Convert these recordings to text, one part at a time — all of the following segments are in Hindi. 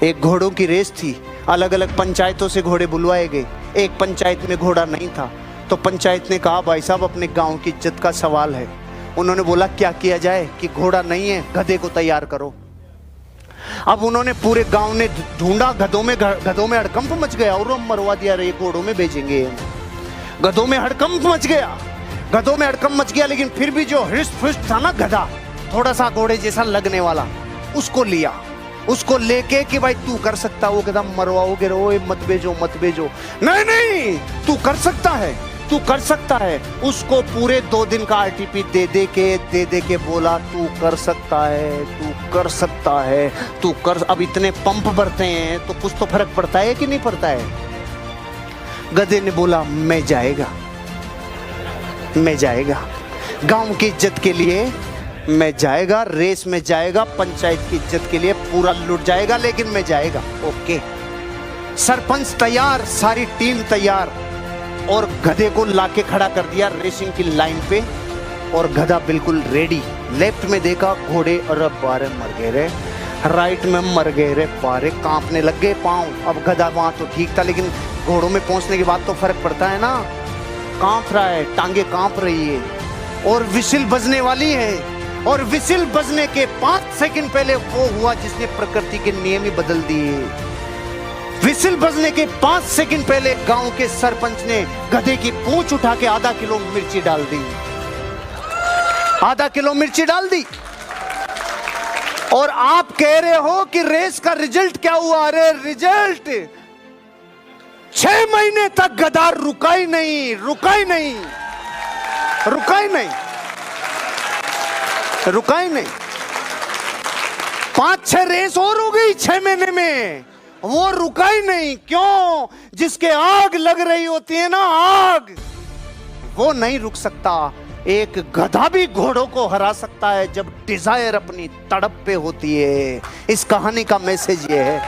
एक घोड़ों की रेस थी, अलग अलग पंचायतों से घोड़े बुलवाए गए। एक पंचायत में घोड़ा नहीं था, तो पंचायत ने कहा भाई साहब अपने गांव की इज्जत का सवाल है। उन्होंने बोला क्या किया जाए कि घोड़ा नहीं है, गधे को तैयार करो। अब उन्होंने पूरे गांव ने ढूंढा, गधों में हड़कंप मच गया और मरवा दिया, रे घोड़ों में भेजेंगे। गधों में हड़कंप मच गया, लेकिन फिर भी जो हृष्ट पुष्ट था ना गधा, थोड़ा सा घोड़े जैसा लगने वाला, उसको लिया। उसको लेके कि भाई तू कर सकता। वो कहता मरवाओगे रो, मत भेजो। नहीं तू कर सकता है। उसको पूरे 2 दिन का आरटीपी दे के बोला तू कर सकता है। अब इतने पंप भरते हैं तो कुछ तो फर्क पड़ता है कि नहीं पड़ता है। गधे ने बोला मैं जाएगा गांव की इज्जत के लिए, मैं जाएगा, रेस में जाएगा, पंचायत की इज्जत के लिए पूरा लुट जाएगा, लेकिन मैं जाएगा। ओके, सरपंच तैयार, सारी टीम तैयार, और गधे को लाके खड़ा कर दिया रेसिंग की लाइन पे, और गधा बिल्कुल रेडी। लेफ्ट में देखा घोड़े, अरे बारे मर गए रे, राइट में मर गए रे, बारे कांपने लग गए पाँव। अब गधा वहां तो ठीक था, लेकिन घोड़ों में पहुंचने के बाद तो फर्क पड़ता है ना। कांप रहा है, टांगे कांप रही है, और विसिल बजने वाली है। और विसिल बजने के 5 सेकंड पहले वो हुआ जिसने प्रकृति के नियम ही बदल दिए। विसिल बजने के 5 सेकंड पहले गांव के सरपंच ने गधे की पूंछ उठा के आधा किलो मिर्ची डाल दी। और आप कह रहे हो कि रेस का रिजल्ट क्या हुआ? अरे रिजल्ट 6 महीने तक गधा रुका ही नहीं। 5-6 रेस और हो गई 6 महीने में, वो रुका ही नहीं। क्यों? जिसके आग लग रही होती है ना, आग, वो नहीं रुक सकता। एक गधा भी घोड़ों को हरा सकता है जब डिजायर अपनी तड़प पे होती है। इस कहानी का मैसेज ये है,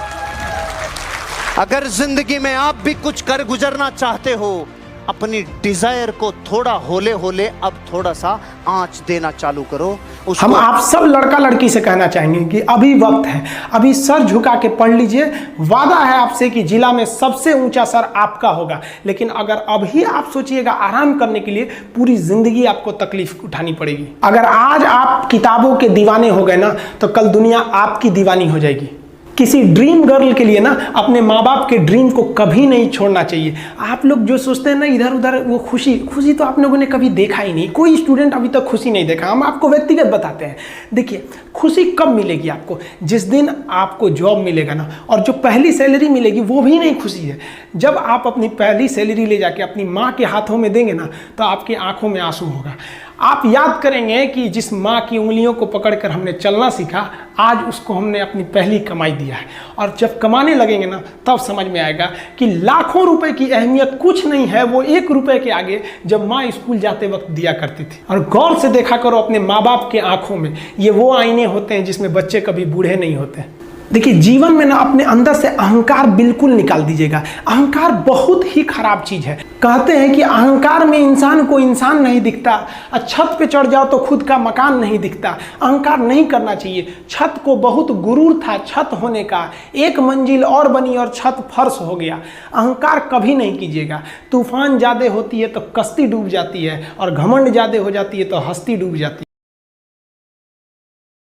अगर जिंदगी में आप भी कुछ कर गुजरना चाहते हो, अपनी डिजायर को थोड़ा होले अब थोड़ा सा आंच देना चालू करो। हम आप सब लड़का लड़की से कहना चाहेंगे कि अभी वक्त है, अभी सर झुका के पढ़ लीजिए। वादा है आपसे कि जिला में सबसे ऊंचा सर आपका होगा। लेकिन अगर अभी आप सोचिएगा आराम करने के लिए, पूरी जिंदगी आपको तकलीफ उठानी पड़ेगी। अगर आज आप किताबों के दीवाने हो गए ना, तो कल दुनिया आपकी दीवानी हो जाएगी। किसी ड्रीम गर्ल के लिए ना अपने माँ बाप के ड्रीम को कभी नहीं छोड़ना चाहिए। आप लोग जो सोचते हैं ना इधर उधर, वो खुशी तो आप लोगों ने कभी देखा ही नहीं। कोई स्टूडेंट अभी तक खुशी नहीं देखा। हम आपको व्यक्तिगत बताते हैं। देखिए, खुशी कब मिलेगी आपको? जिस दिन आपको जॉब मिलेगा ना, और जो पहली सैलरी मिलेगी वो भी नहीं खुशी है। जब आप अपनी पहली सैलरी ले जाके अपनी माँ के हाथों में देंगे ना, तो आपकी आंखों में आंसू होगा। आप याद करेंगे कि जिस माँ की उंगलियों को पकड़कर हमने चलना सीखा, आज उसको हमने अपनी पहली कमाई दिया है। और जब कमाने लगेंगे ना, तब समझ में आएगा कि लाखों रुपए की अहमियत कुछ नहीं है, वो 1 रुपए के आगे जब माँ स्कूल जाते वक्त दिया करती थी। और गौर से देखा करो अपने माँ बाप के आंखों में, ये वो आईने होते हैं जिसमें बच्चे कभी बूढ़े नहीं होते। देखिए, जीवन में ना अपने अंदर से अहंकार बिल्कुल निकाल दीजिएगा। अहंकार बहुत ही खराब चीज है। कहते हैं कि अहंकार में इंसान को इंसान नहीं दिखता, और छत पे चढ़ जाओ तो खुद का मकान नहीं दिखता। अहंकार नहीं करना चाहिए। छत को बहुत गुरूर था छत होने का, 1 मंजिल और बनी और छत फर्श हो गया। अहंकार कभी नहीं कीजिएगा। तूफान ज्यादा होती है तो कश्ती डूब जाती है, और घमंड ज्यादा हो जाती है तो हस्ती डूब जाती है।